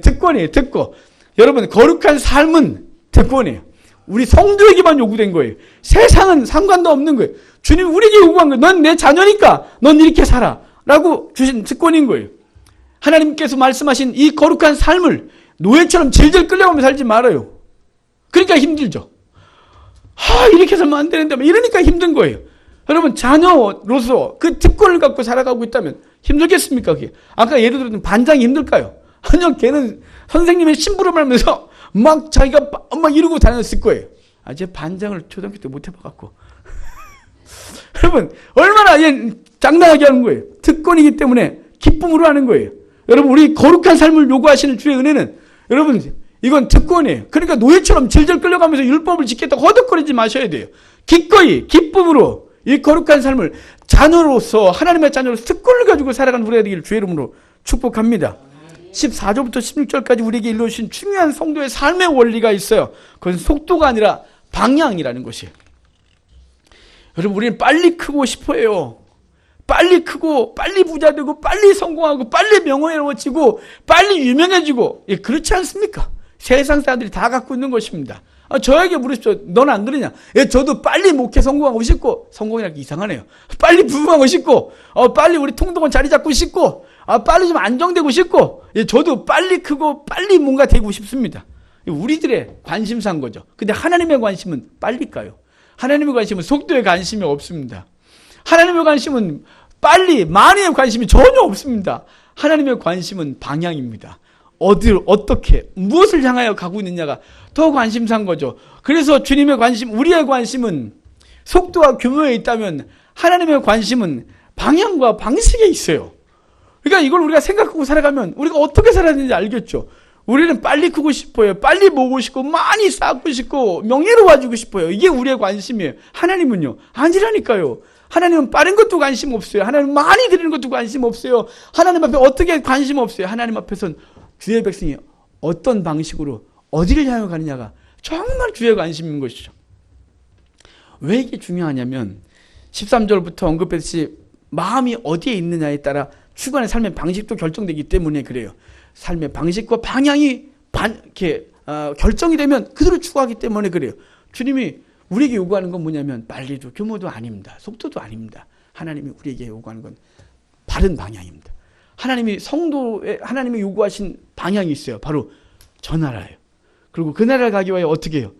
특권이에요, 특권. 여러분, 거룩한 삶은 특권이에요. 우리 성도에게만 요구된 거예요. 세상은 상관도 없는 거예요. 주님 우리에게 요구한 거예요. 넌 내 자녀니까 넌 이렇게 살아 라고 주신 특권인 거예요. 하나님께서 말씀하신 이 거룩한 삶을 노예처럼 질질 끌려가며 살지 말아요. 그러니까 힘들죠. 이렇게 살면 안 되는데 이러니까 힘든 거예요. 여러분, 자녀로서 그 특권을 갖고 살아가고 있다면 힘들겠습니까? 그게? 아까 예를 들었던 반장이 힘들까요? 아니요, 걔는 선생님의 심부름을 하면서 막 자기가 막 이러고 다녔을 거예요. 제 반장을 초등학교 때 못 해봐갖고. 여러분, 얼마나 장난하게 하는 거예요. 특권이기 때문에 기쁨으로 하는 거예요. 여러분, 우리 거룩한 삶을 요구하시는 주의 은혜는 여러분, 이건 특권이에요. 그러니까 노예처럼 질질 끌려가면서 율법을 지켰다고 허덕거리지 마셔야 돼요. 기꺼이 기쁨으로 이 거룩한 삶을 자녀로서, 하나님의 자녀로서 특권을 가지고 살아가는 우리가 되기를 주의 이름으로 축복합니다. 14절부터 16절까지 우리에게 일러주신 중요한 성도의 삶의 원리가 있어요. 그건 속도가 아니라 방향이라는 것이에요. 여러분, 우리는 빨리 크고 싶어요. 빨리 크고 빨리 부자 되고 빨리 성공하고 빨리 명예로워지고 빨리 유명해지고, 그렇지 않습니까? 세상 사람들이 다 갖고 있는 것입니다. 저에게 물으십시오. 넌 안 그러냐? 저도 빨리 목회 성공하고 싶고, 성공이라기 이상하네요. 빨리 부흥하고 싶고, 빨리 우리 통동원 자리 잡고 싶고, 빨리 좀 안정되고 싶고, 저도 빨리 크고 빨리 뭔가 되고 싶습니다. 우리들의 관심사인 거죠. 근데 하나님의 관심은 빨리 가요. 하나님의 관심은 속도에 관심이 없습니다. 하나님의 관심은 빨리, 많이의 관심이 전혀 없습니다. 하나님의 관심은 방향입니다. 어디를, 어떻게, 무엇을 향하여 가고 있느냐가 더 관심사인 거죠. 그래서 주님의 관심, 우리의 관심은 속도와 규모에 있다면 하나님의 관심은 방향과 방식에 있어요. 그러니까 이걸 우리가 생각하고 살아가면 우리가 어떻게 살아야 되는지 알겠죠. 우리는 빨리 크고 싶어요. 빨리 모으고 싶고 많이 쌓고 싶고 명예로워지고 싶어요. 이게 우리의 관심이에요. 하나님은요, 아니라니까요. 하나님은 빠른 것도 관심 없어요. 하나님은 많이 드리는 것도 관심 없어요. 하나님 앞에 어떻게 관심 없어요. 하나님 앞에서는 주의 백성이 어떤 방식으로 어디를 향해 가느냐가 정말 주의 관심인 것이죠. 왜 이게 중요하냐면 13절부터 언급했듯이 마음이 어디에 있느냐에 따라 추구하는 삶의 방식도 결정되기 때문에 그래요. 삶의 방식과 방향이 결정이 되면 그대로 추구하기 때문에 그래요. 주님이 우리에게 요구하는 건 뭐냐면 빨리도 규모도 아닙니다. 속도도 아닙니다. 하나님이 우리에게 요구하는 건 바른 방향입니다. 하나님이 요구하신 방향이 있어요. 바로 저 나라예요. 그리고 그 나라를 가기 위해 어떻게 해요?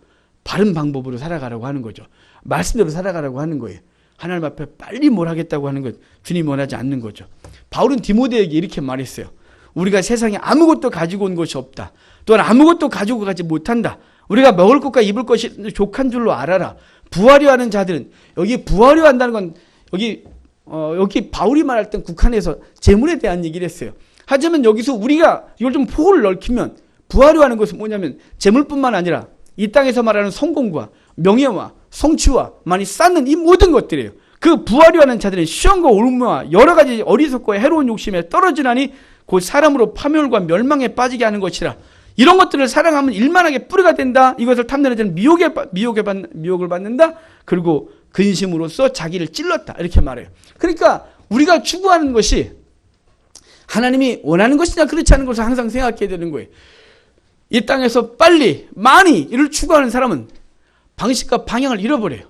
바른 방법으로 살아가라고 하는 거죠. 말씀대로 살아가라고 하는 거예요. 하나님 앞에 빨리 뭘 하겠다고 하는 것, 주님이 원하지 않는 거죠. 바울은 디모데에게 이렇게 말했어요. 우리가 세상에 아무것도 가지고 온 것이 없다. 또한 아무것도 가지고 가지 못한다. 우리가 먹을 것과 입을 것이 족한 줄로 알아라. 부하려 하는 자들은, 여기 부하려 한다는 건 여기 바울이 말할 땐 국한에서 재물에 대한 얘기를 했어요. 하지만 여기서 우리가 이걸 좀 폭을 넓히면 부하려 하는 것은 뭐냐면 재물뿐만 아니라 이 땅에서 말하는 성공과 명예와 성취와 많이 쌓는 이 모든 것들이에요. 그 부하려 하는 자들은 시험과 올무와 여러 가지 어리석고 해로운 욕심에 떨어지나니 곧 사람으로 파멸과 멸망에 빠지게 하는 것이라. 이런 것들을 사랑하면 일만하게 뿌리가 된다. 이것을 탐내는 자는 미혹을 받는다. 그리고 근심으로써 자기를 찔렀다. 이렇게 말해요. 그러니까 우리가 추구하는 것이 하나님이 원하는 것이냐 그렇지 않은 것을 항상 생각해야 되는 거예요. 이 땅에서 빨리 많이 이를 추구하는 사람은 방식과 방향을 잃어버려요.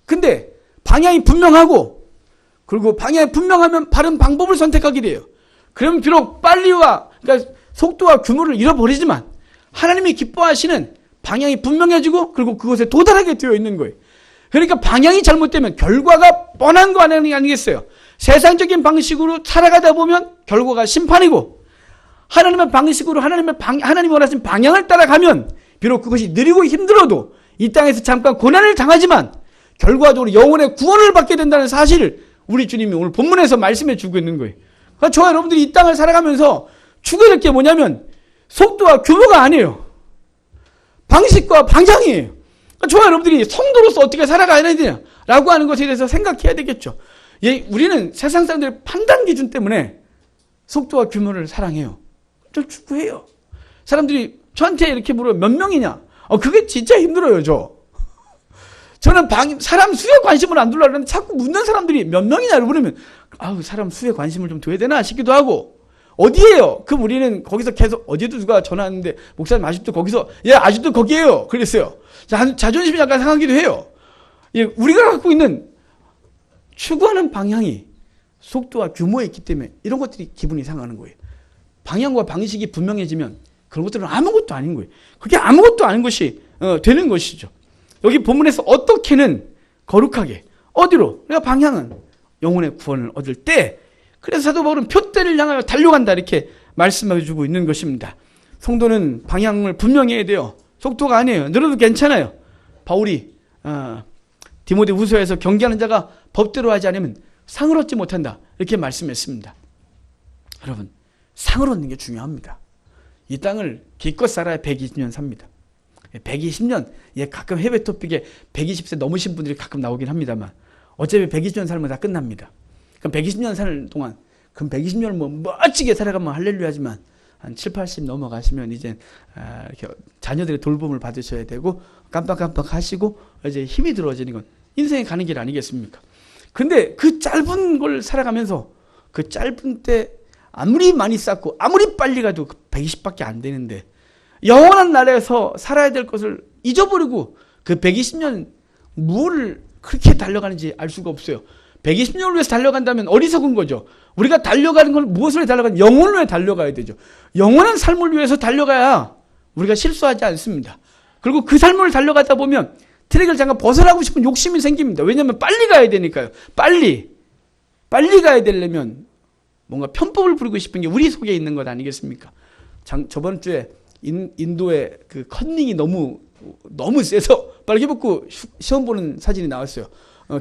근데 방향이 분명하고, 그리고 방향이 분명하면 바른 방법을 선택하게 돼요. 그러면 비록 빨리와, 그러니까 속도와 규모를 잃어버리지만 하나님이 기뻐하시는 방향이 분명해지고, 그리고 그것에 도달하게 되어 있는 거예요. 그러니까 방향이 잘못되면 결과가 뻔한 거 아니겠어요? 세상적인 방식으로 살아가다 보면 결과가 심판이고, 하나님의 방식으로 하나님이 원하신 방향을 따라가면 비록 그것이 느리고 힘들어도 이 땅에서 잠깐 고난을 당하지만 결과적으로 영혼의 구원을 받게 된다는 사실을 우리 주님이 오늘 본문에서 말씀해 주고 있는 거예요. 그러니까 저와 여러분들이 이 땅을 살아가면서 추구해야 될 게 뭐냐면 속도와 규모가 아니에요. 방식과 방향이에요. 그러니까 저와 여러분들이 성도로서 어떻게 살아가야 되냐라고 하는 것에 대해서 생각해야 되겠죠. 우리는 세상 사람들의 판단 기준 때문에 속도와 규모를 사랑해요. 저 추구해요. 사람들이 저한테 이렇게 물어요. 몇 명이냐? 그게 진짜 힘들어요, 저는 사람 수에 관심을 안 두려고 하는데 자꾸 묻는 사람들이 몇 명이냐를 물으면, 사람 수에 관심을 좀 둬야 되나 싶기도 하고, 어디에요? 그럼 우리는 거기서 계속, 어제도 누가 전화 왔는데, 목사님 아직도 거기서, 아직도 거기에요. 그랬어요. 자존심이 약간 상하기도 해요. 우리가 갖고 있는 추구하는 방향이 속도와 규모에 있기 때문에 이런 것들이 기분이 상하는 거예요. 방향과 방식이 분명해지면 그런 것들은 아무것도 아닌 거예요. 그게 아무것도 아닌 것이 되는 것이죠. 여기 본문에서 어떻게는 거룩하게, 어디로? 그러니까 방향은 영혼의 구원을 얻을 때, 그래서 사도 바울은 표대를 향하여 달려간다 이렇게 말씀해 주고 있는 것입니다. 성도는 방향을 분명히 해야 돼요. 속도가 아니에요. 늘어도 괜찮아요. 바울이 디모데 후서에서 경계하는 자가 법대로 하지 않으면 상을 얻지 못한다 이렇게 말씀했습니다. 여러분, 상을 얻는 게 중요합니다. 이 땅을 기껏 살아야 120년 삽니다. 120년, 가끔 해외 토픽에 120세 넘으신 분들이 가끔 나오긴 합니다만 어차피 120년 살면 다 끝납니다. 그럼 120년 사는 동안, 그럼 120년을 멋지게 살아가면 할렐루야 하지만 한 7, 80 넘어가시면 이제 이렇게 자녀들의 돌봄을 받으셔야 되고 깜빡깜빡 하시고 이제 힘이 들어지는 건 인생에 가는 길 아니겠습니까? 근데 그 짧은 걸 살아가면서 그 짧은 때 아무리 많이 쌓고 아무리 빨리 가도 120밖에 안 되는데 영원한 나라에서 살아야 될 것을 잊어버리고 그 120년 무엇을 그렇게 달려가는지 알 수가 없어요. 120년을 위해서 달려간다면 어리석은 거죠. 우리가 달려가는 걸 무엇을 위해 달려가는, 영혼을 위해 달려가야 되죠. 영원한 삶을 위해서 달려가야 우리가 실수하지 않습니다. 그리고 그 삶을 달려가다 보면 트랙을 잠깐 벗어나고 싶은 욕심이 생깁니다. 왜냐하면 빨리 가야 되니까요. 빨리 가야 되려면 뭔가 편법을 부리고 싶은 게 우리 속에 있는 것 아니겠습니까? 저번 주에 인도의 그 컨닝이 너무 세서 빨개 벗고 시험 보는 사진이 나왔어요.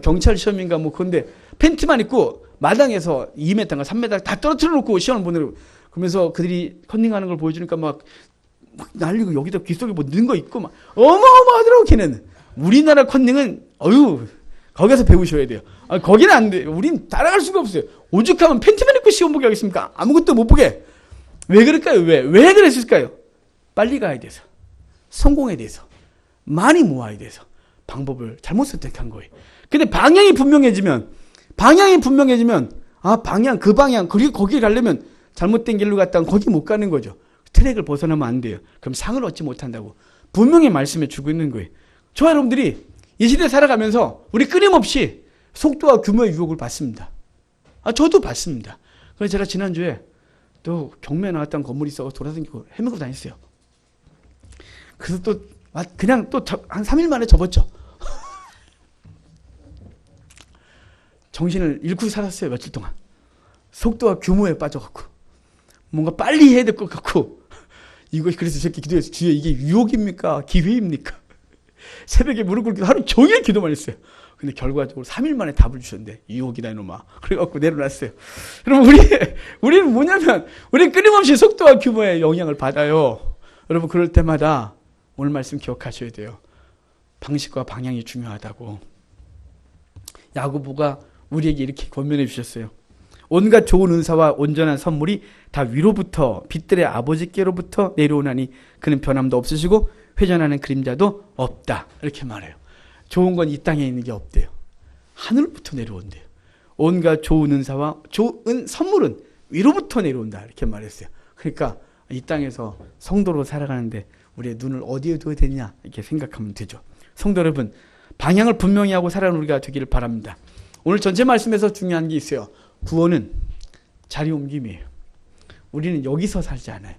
경찰 시험인가 그런데 팬티만 입고 마당에서 2m인가 3m 다 떨어뜨려 놓고 시험을 보내고, 그러면서 그들이 컨닝하는 걸 보여주니까 막 날리고 여기다 귀 속에 넣은 거 있고 막 어마어마하더라고. 걔는 우리나라 컨닝은 거기서 배우셔야 돼요. 거기는 안 돼요. 우린 따라갈 수가 없어요. 오죽하면 팬티만 입고 시험 보게 하겠습니까? 아무것도 못 보게. 왜 그럴까요? 왜 그랬을까요? 빨리 가야 돼서, 성공에 대해서 많이 모아야 돼서 방법을 잘못 선택한 거예요. 근데 방향이 분명해지면 그 방향 그리고 거기 가려면 잘못된 길로 갔다가 거기 못 가는 거죠. 트랙을 벗어나면 안 돼요. 그럼 상을 얻지 못한다고 분명히 말씀해 주고 있는 거예요. 저와 여러분들이 이 시대 살아가면서 우리 끊임없이 속도와 규모의 유혹을 받습니다. 저도 받습니다. 그래서 제가 지난주에 또 경매에 나왔던 건물이 있어 돌아다니고 헤매고 다녔어요. 그래서 또 그냥 또 한 3일 만에 접었죠. 정신을 잃고 살았어요. 며칠 동안. 속도와 규모에 빠져갖고 뭔가 빨리 해야 될 것 같고, 그래서 저렇게 기도해서 주여 이게 유혹입니까? 기회입니까? 새벽에 무릎 꿇고 하루 종일 기도만 했어요. 근데 결과적으로 3일 만에 답을 주셨는데 유혹이다 이놈아. 그래갖고 내려놨어요. 여러분, 우리는 뭐냐면 우리는 끊임없이 속도와 규모에 영향을 받아요. 여러분, 그럴 때마다 오늘 말씀 기억하셔야 돼요. 방식과 방향이 중요하다고. 야고보가 우리에게 이렇게 권면해 주셨어요. 온갖 좋은 은사와 온전한 선물이 다 위로부터 빛들의 아버지께로부터 내려오나니 그는 변함도 없으시고 회전하는 그림자도 없다. 이렇게 말해요. 좋은 건 이 땅에 있는 게 없대요. 하늘부터 내려온대요. 온갖 좋은 은사와 좋은 선물은 위로부터 내려온다. 이렇게 말했어요. 그러니까 이 땅에서 성도로 살아가는데 우리의 눈을 어디에 둬야 되냐 이렇게 생각하면 되죠. 성도 여러분, 방향을 분명히 하고 살아가는 우리가 되기를 바랍니다. 오늘 전체 말씀에서 중요한 게 있어요. 구원은 자리 옮김이에요. 우리는 여기서 살지 않아요.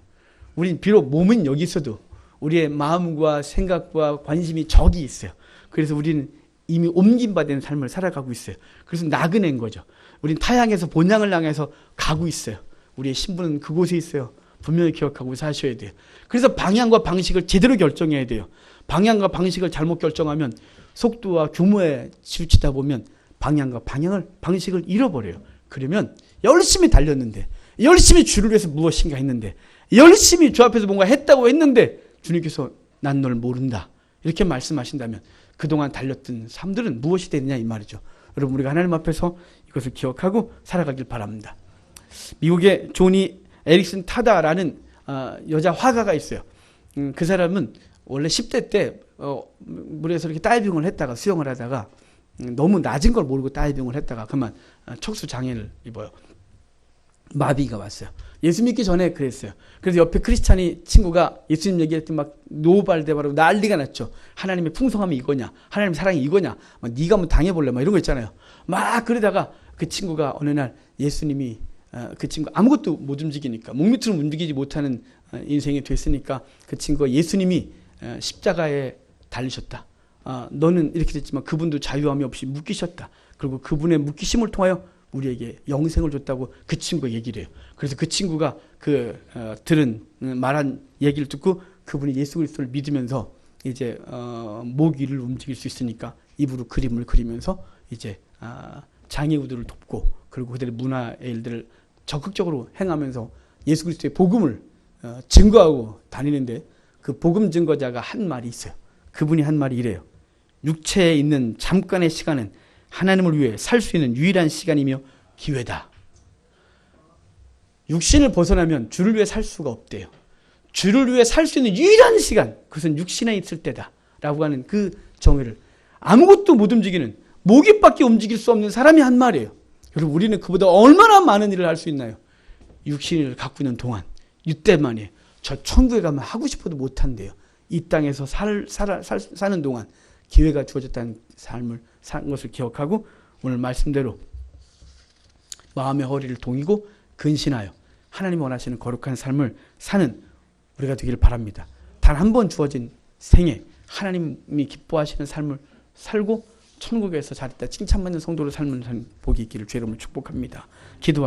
우리는 비록 몸은 여기 있어도 우리의 마음과 생각과 관심이 저기 있어요. 그래서 우리는 이미 옮김받은 삶을 살아가고 있어요. 그래서 나그네인 거죠. 우리는 타향에서 본향을 향해서 가고 있어요. 우리의 신분은 그곳에 있어요. 분명히 기억하고 사셔야 돼요. 그래서 방향과 방식을 제대로 결정해야 돼요. 방향과 방식을 잘못 결정하면 속도와 규모에 치우치다 보면 방향과 방식을 잃어버려요. 그러면 열심히 달렸는데, 열심히 주를 위해서 무엇인가 했는데, 열심히 주 앞에서 뭔가 했다고 했는데 주님께서 난 널 모른다 이렇게 말씀하신다면 그동안 달렸던 삶들은 무엇이 되느냐 이 말이죠. 여러분, 우리가 하나님 앞에서 이것을 기억하고 살아가길 바랍니다. 미국의 조니 에릭슨 타다라는 여자 화가가 있어요. 그 사람은 원래 10대 때 물에서 이렇게 다이빙을 했다가 수영을 하다가 너무 낮은 걸 모르고 다이빙을 했다가 그만 척수 장애를 입어요. 마비가 왔어요. 예수 믿기 전에 그랬어요. 그래서 옆에 크리스찬이 친구가 예수님 얘기할 때 막 노발대발하고 난리가 났죠. 하나님의 풍성함이 이거냐, 하나님의 사랑이 이거냐, 네가 한번 당해볼래, 막 이런 거 있잖아요. 막 그러다가 그 친구가 어느 날 예수님이 그 친구 아무것도 못 움직이니까 목 밑으로 움직이지 못하는 인생이 됐으니까 그 친구가 예수님이 십자가에 달리셨다. 너는 이렇게 됐지만 그분도 자유함이 없이 묶이셨다. 그리고 그분의 묶이심을 통하여 우리에게 영생을 줬다고 그 친구가 얘기를 해요. 그래서 그 친구가 들은 말한 얘기를 듣고 그분이 예수 그리스도를 믿으면서 이제 목 위를 움직일 수 있으니까 입으로 그림을 그리면서 이제 장애우들을 돕고 그리고 그들의 문화의 일들을 적극적으로 행하면서 예수 그리스도의 복음을 증거하고 다니는데 그 복음 증거자가 한 말이 있어요. 그분이 한 말이 이래요. 육체에 있는 잠깐의 시간은 하나님을 위해 살 수 있는 유일한 시간이며 기회다. 육신을 벗어나면 주를 위해 살 수가 없대요. 주를 위해 살 수 있는 유일한 시간, 그것은 육신에 있을 때다 라고 하는 그 정의를 아무것도 못 움직이는 목잇밖에 움직일 수 없는 사람이 한 말이에요. 여러분 우리는 그보다 얼마나 많은 일을 할 수 있나요? 육신을 갖고 있는 동안 이때만이에요. 저 천국에 가면 하고 싶어도 못한대요. 이 땅에서 사는 동안 기회가 주어졌다는 삶을 산 것을 기억하고 오늘 말씀대로 마음의 허리를 동이고 근신하여 하나님이 원하시는 거룩한 삶을 사는 우리가 되기를 바랍니다. 단 한 번 주어진 생에 하나님이 기뻐하시는 삶을 살고 천국에서 잘했다 칭찬받는 성도로 삶을 복이 있기를 주의 이름으로 축복합니다. 기도하